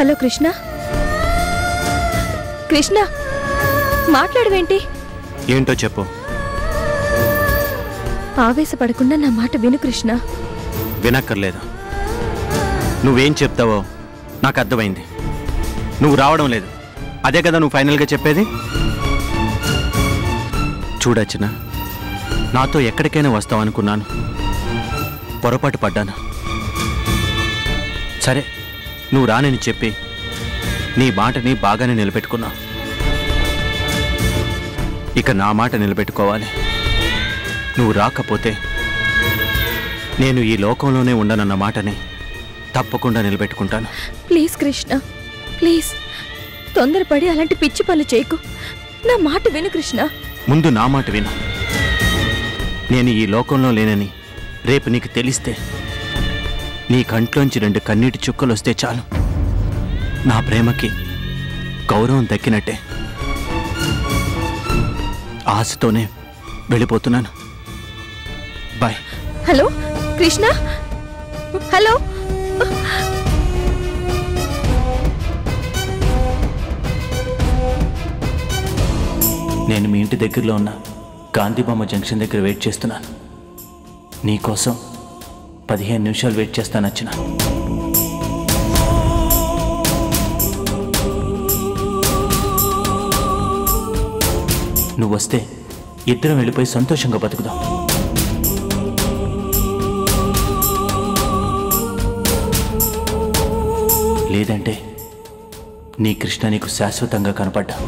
Hello Krishna. Krishna మాట్లాడవేంటి? ఏంటో చెప్పు. ఆవేశపడకుండా నా మాట విను కృష్ణ. వినక్కర్లేదు. నువ్వేం చెప్తావో నాకు అర్థమైంది. నువ్వు రావడం లేదు, అదే కదా నువ్వు ఫైనల్గా చెప్పేది. చూడొచ్చునా, నాతో ఎక్కడికైనా వస్తావు అనుకున్నాను, పొరపాటు పడ్డాను. సరే, నువ్వు రానని చెప్పి నీ మాటని బాగానే నిలబెట్టుకున్నావు. ఇక నా మాట నిలబెట్టుకోవాలి. నువ్వు రాకపోతే నేను ఈ లోకంలోనే ఉండనన్న మాటని తప్పకుండా నిలబెట్టుకుంటాను. ప్లీజ్ కృష్ణ, ప్లీజ్ తొందరపడి అలాంటి పిచ్చి పనులు చేయకు. నా మాట విను కృష్ణ. ముందు నా మాట విను. నేను ఈ లోకంలో లేనని రేపు నీకు తెలిస్తే నీ కంట్లోంచి 2 కన్నీటి చుక్కలు వస్తే చాలు, నా ప్రేమకి గౌరవం దక్కినట్టే. ఆశతోనే వెళ్ళిపోతున్నాను. బాయ్. Hello Krishna, hello. నేను మీ ఇంటి దగ్గరలో ఉన్న గాంధీబొమ్మ జంక్షన్ దగ్గర వెయిట్ చేస్తున్నాను. నీకోసం 15 నిమిషాలు వెయిట్ చేస్తాను అర్చన. నువ్వు వస్తే ఇద్దరం వెళ్ళిపోయి సంతోషంగా బతుకుదాం. లేదంటే నీ కృష్ణ నీకు శాశ్వతంగా కనపడ్డా.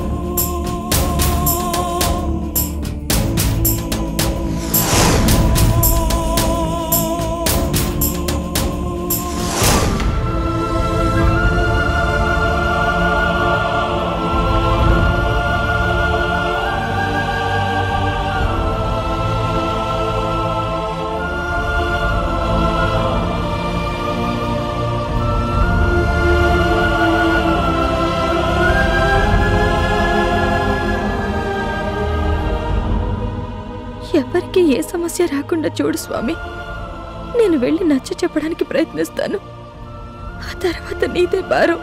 ఎవరికి ఏ సమస్య రాకుండా చూడు స్వామి. నేను వెళ్ళి నచ్చ చెప్పడానికి ప్రయత్నిస్తాను. ఆ తర్వాత నీదే భారం.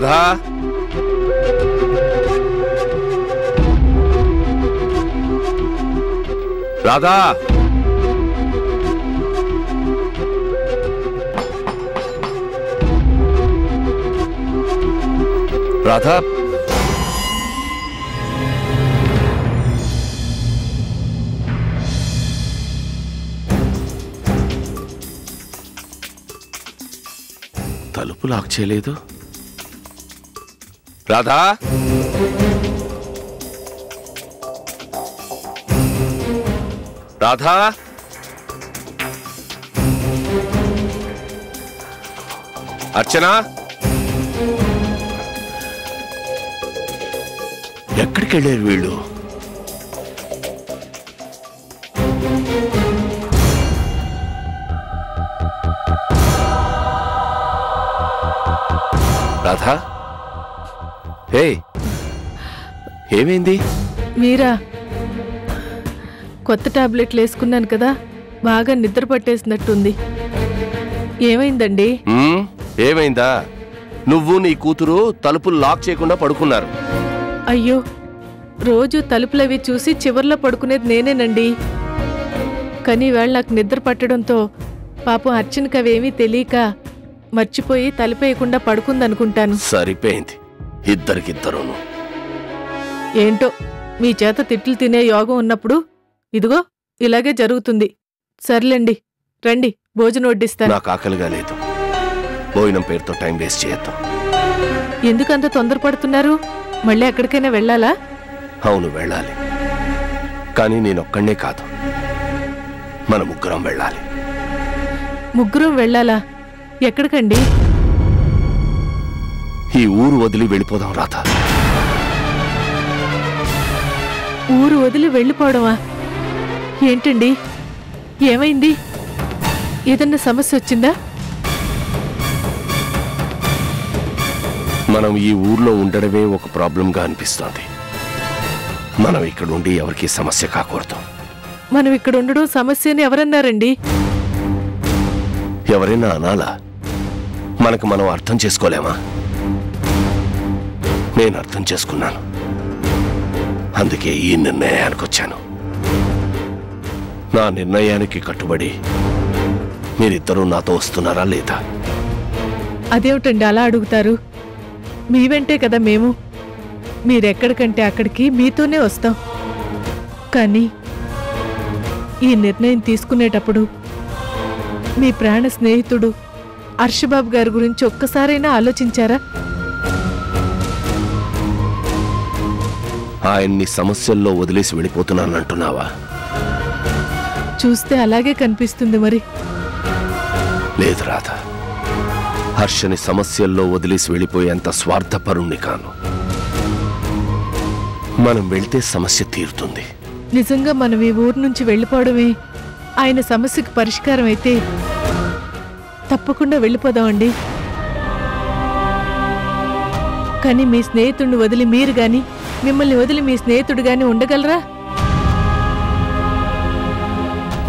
రాధా రాధా రాధా తలుపు లాక్ చేయలేదు. రాధా రాధా అర్చన ఎక్కడికి వెళ్ళారు వీళ్ళు? రాధా హే ఏమైంది? మీరా? కొత్త టాబ్లెట్లు వేసుకున్నాను కదా, బాగా నిద్ర పట్టేసినట్టుంది. ఏమైందండి? ఏమైందా? నువ్వు నీ కూతురు తలుపులు లాక్ చేయకుండా పడుకున్నారు. అయ్యో, రోజు తలుపులవి చూసి చివర్లో పడుకునేది నేనేనండి. కానీ వేళ నాకు నిద్ర పట్టడంతో పాపం అర్చనకి అవేమీ తెలియక మర్చిపోయి తలుపేయకుండా పడుకుందనుకుంటాను. సరిపోయింది, ఇద్దరికిద్దరును. ఏంటో మీ చేత తిట్లు తినే యోగం ఉన్నప్పుడు ఇదిగో ఇలాగే జరుగుతుంది. సర్లేండి, రండి భోజనం వడ్డిస్తాను. నాకు ఆకలిగా లేదు. భోజనం పేరుతో టైం వేస్ట్ చేయొద్దు. ఎందుకంత తొందరపడుతున్నారు? మళ్ళీ ఎక్కడికైనా వెళ్ళాలా? అవును వెళ్ళాలి, కానీ నేనొక్కడే కాదు, మన ముగ్గురం వెళ్ళాలి. ముగ్గురం వెళ్ళాలా? ఎక్కడికండి? ఈ ఊరు వదిలి వెళ్ళిపోదాం రాధా. ఊరు వదిలి వెళ్ళిపోవడమా? ఏంటండి, ఏమైంది? ఏదన్నా సమస్య వచ్చిందా? మనం ఈ ఊర్లో ఉండడమే ఒక ప్రాబ్లంగా అనిపిస్తోంది. మనం ఇక్కడ ఉండి ఎవరికి సమస్య కాకూడదు. మనం ఇక్కడ ఉండడం సమస్యని ఎవరన్నారండి? ఎవరైనా అనాలా? మనకు మనం అర్థం చేసుకోలేమా? నేను అర్థం చేసుకున్నాను, అందుకే ఈ నిర్ణయానికి వచ్చాను. నా నిర్ణయానికి కట్టుబడి మీరిద్దరూ నాతో వస్తున్నారా లేదా? అదేమిటండి అలా అడుగుతారు? మీ వెంటే కదా మేము. మీరెక్కడికంటే అక్కడికి మీతోనే వస్తాం. కానీ ఈ నిర్ణయం తీసుకునేటప్పుడు మీ ప్రాణ స్నేహితుడు హర్షబాబు గారి గురించి ఒక్కసారైనా ఆలోచించారా? ఆయన్ని సమస్యల్లో వదిలేసి వెళ్ళిపోతున్నానంటున్నావా? చూస్తే అలాగే కనిపిస్తుంది. మరి లేదు రాధా, హర్షని సమస్యల్లో వదిలేసి వెళ్ళిపోయేంత స్వార్థపరుణ్ణి కాను. మనం వెళ్తే సమస్య తీరుతుంది. నిజంగా మనం ఈ ఊరు నుంచి వెళ్ళిపోవడమే ఆయన సమస్యకు పరిష్కారం అయితే తప్పకుండా వెళ్ళిపోదామండి. కానీ మీ స్నేహితుడిని వదిలి మీరు గాని, మిమ్మల్ని వదిలి మీ స్నేహితుడు గాని ఉండగలరా?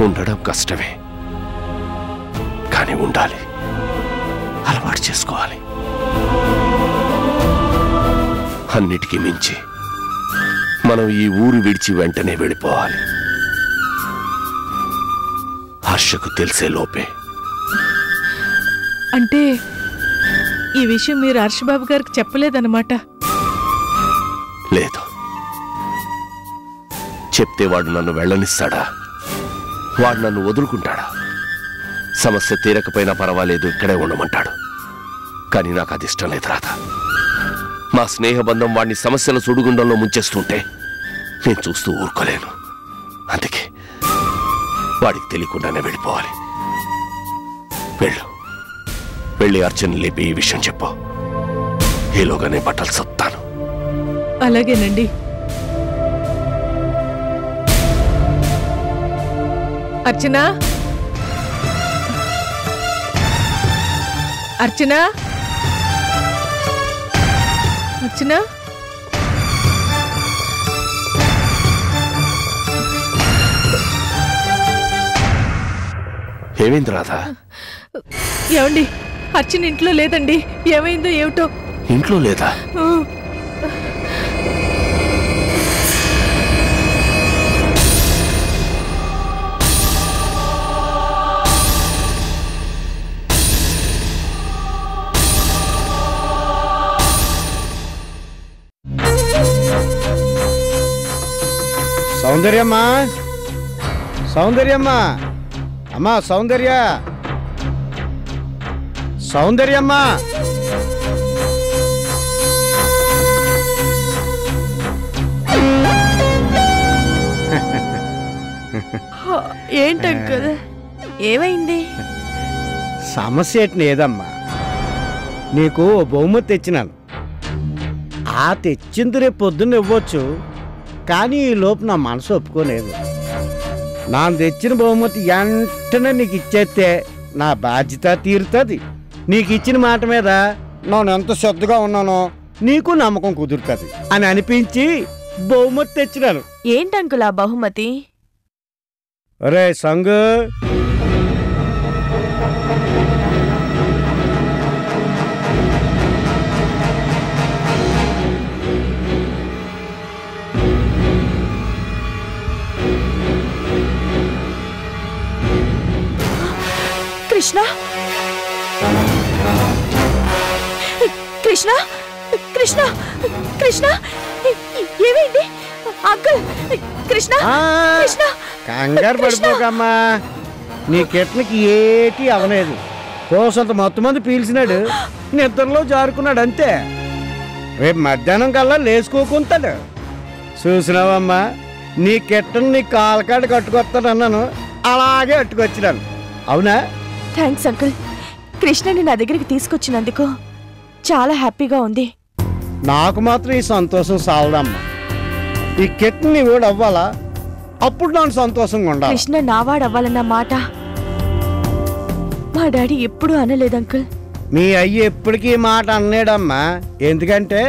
ఉండడం కష్టమే, కానీ ఉండాలి, అలవాటు చేసుకోవాలి. అన్నిటికీ మించి మనం ఈ ఊరు విడిచి వెంటనే వెళ్ళిపోవాలి. హర్షకు తెలిసే లోపే. అంటే ఈ విషయం మీరు హర్షబాబు గారికి చెప్పలేదన్నమాట? లేదు. చెప్తే వాడు నన్ను వెళ్ళనిస్తాడా? వాడు నన్ను వదులుకుంటాడా? సమస్య తీరకపోయినా పర్వాలేదు, ఇక్కడే ఉండమంటాడు. కానీ నాకు అది ఇష్టం లేదు రాధా. మా స్నేహబంధం వాడిని సమస్యల సుడిగుండంలో ముంచేస్తుంటే నేను చూస్తూ ఊరుకోలేను. అందుకే వాడికి తెలియకుండానే వెళ్ళిపోవాలి. వెళ్ళి అర్చన లేపి ఈ విషయం చెప్పు. ఈలోగానే బట్టలు సత్తాను. అలాగేనండి. అర్చనా, అర్చనా, అర్చనా, ఏమైంది రాధా? ఏమండి, అర్చన ఇంట్లో లేదండి. ఏమైందో ఏమిటో. ఇంట్లో లేదా? సౌందర్యమ్మా, సౌందర్యమ్మా, అమ్మా సౌందర్య, సౌందర్యమ్మా. ఏంటంకుల్, ఏమైంది? సమస్య ఏంటి లేదమ్మా, నీకు బహుమతి తెచ్చినాను. ఆ తెచ్చింది రేపు పొద్దున్న ఇవ్వచ్చు, కానీ ఈ లోపు నా మనసు ఒప్పుకోలేదు. నా తెచ్చిన బహుమతి వెంటనే నీకు ఇచ్చేస్తే నా బాధ్యత తీరుతుంది. నీకు ఇచ్చిన మాట మీద నేను ఎంత శ్రద్ధగా ఉన్నానో నీకు నమ్మకం కుదురుతుంది అని అనిపించి బహుమతి తెచ్చినాను. ఏంటంకుల్ ఆ బహుమతి? రే సంగు, కృష్ణ, కృష్ణ, కృష్ణ, కృష్ణ, ఏమైంది అంకుల్? కృష్ణ, కృష్ణ, కంగారు పడిపోకమ్మా. నీ కిట్నకి ఏటి అవలేదు. కోసంత మొత్తం మంది పీల్చినాడు, నిద్రలో జారుకున్నాడు అంతే. రేపు మధ్యాహ్నం కల్లా లేసుకోకుంటాడు. చూసినావమ్మా, నీ కిట్టను నీ కాలకాడ కట్టుకొస్తాడు అన్నాను, అలాగే అట్టుకొచ్చినాను. అవునా? Thanks uncle. కృష్ణని నా దగ్గరికి తీసుకొచ్చినందుకు చాలా హ్యాపీగా ఉంది. నాకు మాత్రం ఈ సంతోషం సాలదమ్మా. ఈ కిట్ని నీ ఓడి అవ్వాలా, అప్పుడు నాకు సంతోషంగా ఉండాలి. కృష్ణ నావాడవ్వాలన్న మాట మా డాడీ ఎప్పుడూ అనలేదు అంకుల్. మీ అయ్య ఎప్పటికీ మాట అన్నాడమ్మా. ఎందుకంటే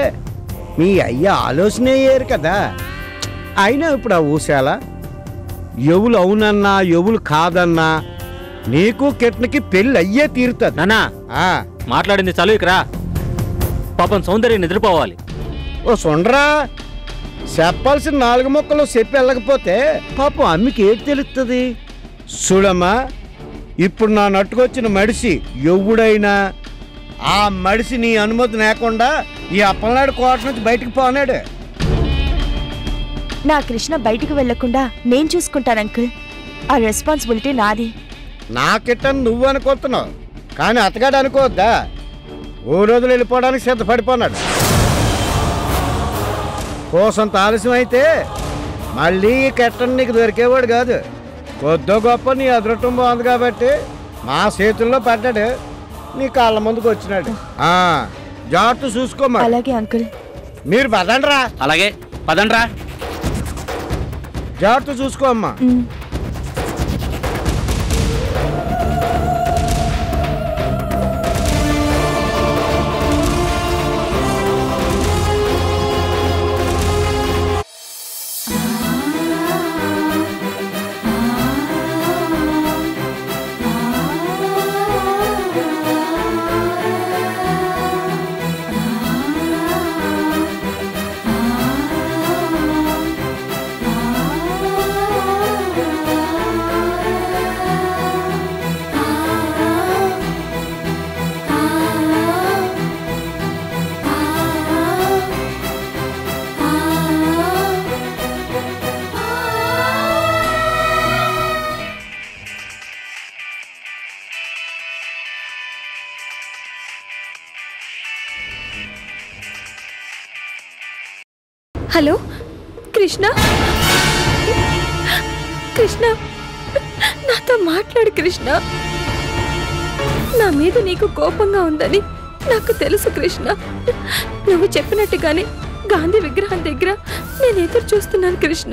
మీ అయ్య ఆలోచనే ఏరు కదా. అయినా ఇప్పుడు ఆ ఊసేలా ఎవరు అవునన్నా ఎవరు కాదన్నా నీకు కిట్నకి పెళ్ళి అయ్యే తీరుతుంది. నానా మాట్లాడింది చాలు, ఇకరా. పాపం సౌందర్యం నిద్రపోవాలి. ఓ సుండ్రా, చెప్పాల్సిన 4 ముక్కలు చెప్పి వెళ్ళకపోతే పాపం అమ్మికి ఏది తెలుస్తుంది? చూడమ్మా, ఇప్పుడు నా నట్టుకొచ్చిన మడిసి ఎవడైనా ఆ మడిసి నీ అనుమతి లేకుండా ఈ అప్పలనాడు కోట నుంచి బయటకు పోనాడు. నా కృష్ణ బయటికి వెళ్లకుండా నేను చూసుకుంటాను అంకుల్. ఆ రెస్పాన్సిబిలిటీ నాది. నాకిట్టని నువ్వు అనుకుంటున్నావు, కానీ అతగాడు అనుకోవద్దా? ఓ రోజులు వెళ్ళిపోవడానికి సిద్ధపడిపోన్నాడు. కోసంత ఆలస్యం అయితే మళ్ళీ ఈ కెట్టని నీకు దొరికేవాడు కాదు. కొద్దో గొప్ప నీ అదృష్టం బాగుంది కాబట్టి మా చేతుల్లో పడ్డాడు, నీ కాళ్ళ ముందుకు వచ్చినాడు. జాగ్రత్త చూసుకోమా. అలాగే అంకుల్. మీరు పదండ్రా. అలాగే పదండ్రా. జాగ్రత్త చూసుకో అమ్మా. హలో కృష్ణ, కృష్ణ నాతో మాట్లాడు కృష్ణ. నా మీద నీకు కోపంగా ఉందని నాకు తెలుసు కృష్ణ. నువ్వు చెప్పినట్టుగానే గాంధీ విగ్రహం దగ్గర నేను ఎదురు చూస్తున్నాను కృష్ణ.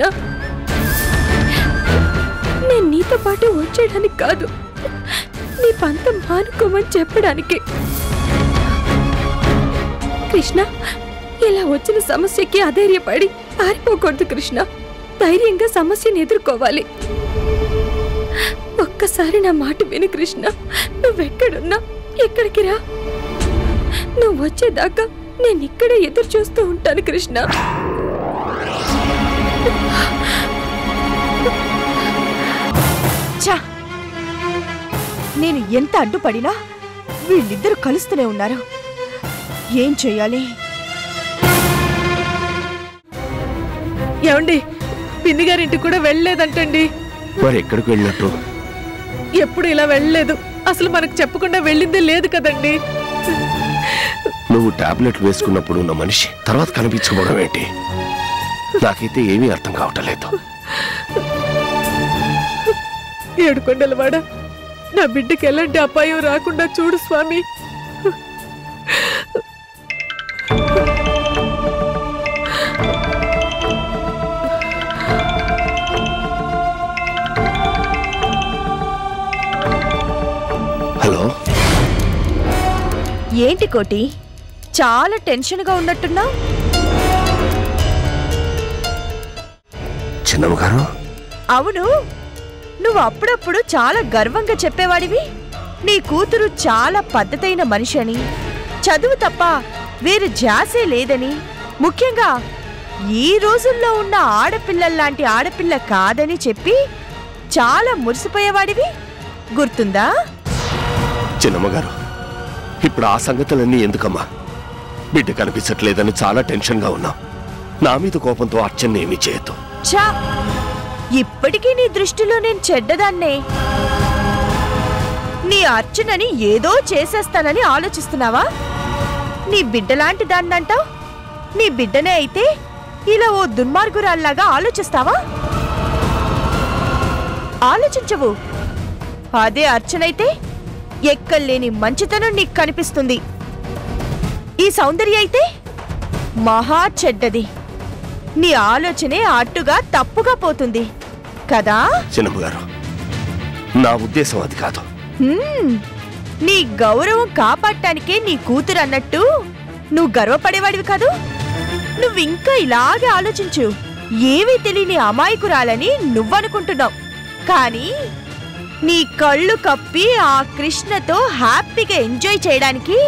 నేను నీతో పాటు వచ్చేయడానికి కాదు, నీ పంతం మానుకోమని చెప్పడానికి. కృష్ణ, ఇలా వచ్చిన సమస్యకి అధైర్యపడి పారిపోకూడదు కృష్ణ. ధైర్యంగా సమస్యను ఎదుర్కోవాలి. ఒక్కసారి నా మాట విను కృష్ణ. నువ్వెక్కడున్నా ఎక్కడికి రా. నువ్వు వచ్చేదాకా నేను ఇక్కడే ఎదురు చూస్తూ ఉంటాను కృష్ణ. నేను ఎంత అడ్డుపడినా వీళ్ళిద్దరూ కలుస్తూనే ఉన్నారు. ఏం చెయ్యాలి? ఏమండి, పిన్ని గారింటికి కూడా వెళ్ళలేదంటండి. మరి ఎక్కడికి వెళ్ళినట్టు? ఎప్పుడు ఇలా వెళ్ళలేదు. అసలు మనకు చెప్పకుండా వెళ్ళిందే లేదు కదండి. నువ్వు టాబ్లెట్లు వేసుకున్నప్పుడు ఉన్న మనిషి తర్వాత కనిపించుకోవడం ఏంటి? నాకైతే ఏమీ అర్థం కావటలేదు. ఏడుకొండలవాడ, నా బిడ్డకి ఎలాంటి అపాయం రాకుండా చూడు స్వామి. హలో, ఏంటి కోటి, చాలా టెన్షన్గా ఉన్నట్టున్నావు? చిన్నమ్మగారు. అవును, నువ్వు అప్పుడప్పుడు చాలా గర్వంగా చెప్పేవాడివి నీ కూతురు చాలా పద్ధతైన మనిషి అని, చదువు తప్ప వేరే ధ్యాసే లేదని, ముఖ్యంగా ఈ రోజుల్లో ఉన్న ఆడపిల్లల్లాంటి ఆడపిల్ల కాదని చెప్పి చాలా మురిసిపోయేవాడివి, గుర్తుందా? చిన్నమ్మగారు, ఇప్పుడు ఆ సంగతులన్నీ ఎందుకమ్మా? బిడ్డ కనిపించట్లేదని చాలా టెన్షన్గా ఉన్నాం. నా మీద కోపంతో అర్చన ఏమీ చేయొద్దు. చా, ఇప్పటికీ నీ దృష్టిలో నేను చెడ్డదాన్నే. నీ అర్చనని ఏదో చేసేస్తానని ఆలోచిస్తున్నావా? నీ బిడ్డలాంటి దాన్నంటావు. నీ బిడ్డనే అయితే ఇలా ఓ దుర్మార్గురాల్లాగా ఆలోచిస్తావా? ఆలోచించవు. అదే అర్చనైతే ఎక్కలేని మంచితనం నీకు కనిపిస్తుంది. ఈ సౌందర్య అయితే మహా చెడ్డది. నీ ఆలోచనే అట్టుగా తప్పుగా పోతుంది కదా? చిన్నమ్మగారు, నా ఉద్దేశం అది కాదు. నీ గౌరవం కాపాడటానికే నీ కూతురు అన్నట్టు నువ్వు గర్వపడేవాడివి కాదు. నువ్వింకా ఇలాగే ఆలోచించు. ఏమీ తెలియని అమాయకురాలని నువ్వనుకుంటున్నావు, కానీ నీ కళ్ళు కప్పి ఆ కృష్ణతో హ్యాపీగా ఎంజాయ్ చేయడానికి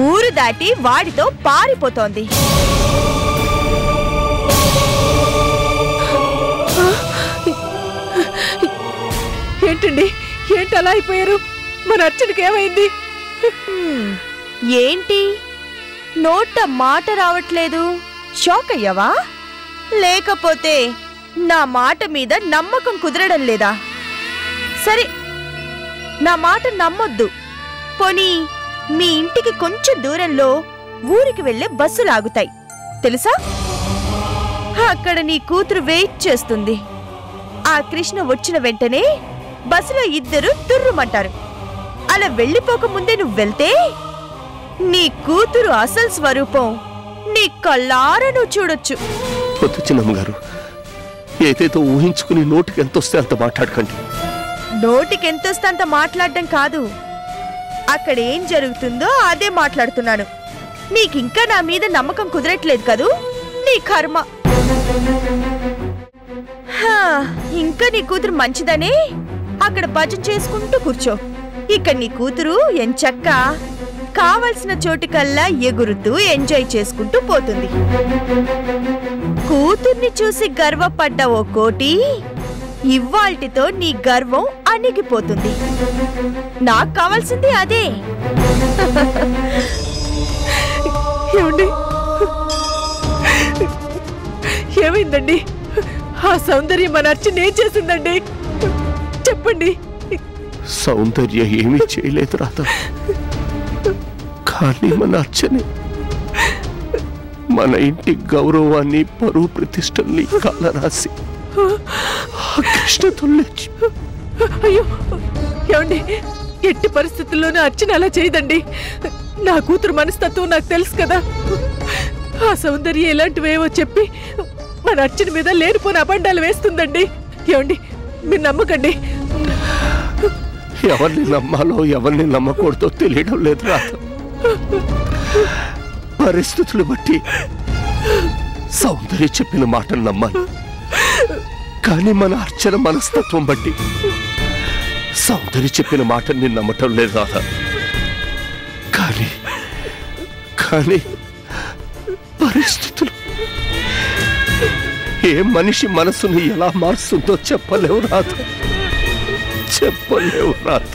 ఊరు దాటి వాడితో పారిపోతోంది. ఏంటండి, ఏంటి అలా అయిపోయారు? మన అర్చనకి ఏమైంది? ఏంటి నోట మాట రావట్లేదు? షాక్ అయ్యావా? లేకపోతే నా మాట మీద నమ్మకం కుదరడం లేదా? సరే, నా మాట నమ్మొద్దు. పోనీ మీ ఇంటికి కొంచెం దూరంలో ఊరికి వెళ్లే బస్సులు ఆగుతాయి, తెలుసా? అక్కడ నీ కూతురు వెయిట్ చేస్తుంది. ఆ కృష్ణ వచ్చిన వెంటనే బస్సులో ఇద్దరు తుర్రుమంటారు. అలా వెళ్ళిపోకముందే నువ్వు వెళ్తే నీ కూతురు అసలు స్వరూపం నీ కళ్ళారా నువ్వు చూడొచ్చు. వద్దు చిన్నమ్మగారు, ఏదేదో ఊహించుకుని నోటికి ఎంతొస్తే అంత మాట్లాడకండి. నోటికెంతొస్తే అంత మాట్లాడడం కాదు, అక్కడ ఏం జరుగుతుందో అదే మాట్లాడుతున్నాను. నీకింకా నా మీద నమ్మకం కుదరట్లేదు కదూ? నీ కర్మ. ఇంకా నీ కూతురు మంచిదనే అక్కడ భజన చేసుకుంటూ కూర్చో. ఇక్కడ నీ కూతురు ఎంచక్కా కావలసిన చోటుకల్లా ఎగురుతూ ఎంజాయ్ చేసుకుంటూ పోతుంది. కూతుర్ని చూసి గర్వపడ్డ ఓ కోటి, ఇవ్వాల్టితో నీ గర్వం అణిగిపోతుంది. నాకు కావాల్సింది అదే. ఏమండి, ఏమైందండి? ఆ సౌందర్యం మన అర్చన ఏం చేసిందండి? చెప్పండి. సౌందర్య ఏమీ చేయలేదు రాధ, కానీ మన అర్చనే మన ఇంటి గౌరవాన్ని పరువు ప్రతిష్టల్ని కాలరాసి కృష్ణతో లేచి. అయ్యో ఏమండి, ఎట్టి పరిస్థితుల్లోనూ అర్చన అలా చేయదండి. నా కూతురు మనస్తత్వం నాకు తెలుసు కదా. ఆ సౌందర్య ఇలాంటివేవో చెప్పి మన అర్చన మీద లేనిపోని అబండాలు వేస్తుందండి. ఏమండి, మీరు నమ్మకండి. ఎవరిని నమ్మాలో ఎవరిని నమ్మకూడదో తెలియడం లేదు రాధ. పరిస్థితులు బట్టి సౌందర్య చెప్పిన మాటను నమ్మాలి, కానీ మన అర్చన మనస్తత్వం బట్టి సౌందర్య చెప్పిన మాటని నమ్మటం లేదు రాధ. కానీ కానీ పరిస్థితులు ఏ మనిషి మనసును ఎలా మారుస్తుందో చెప్పలేవు రాత, చెప్పలేవు రాత.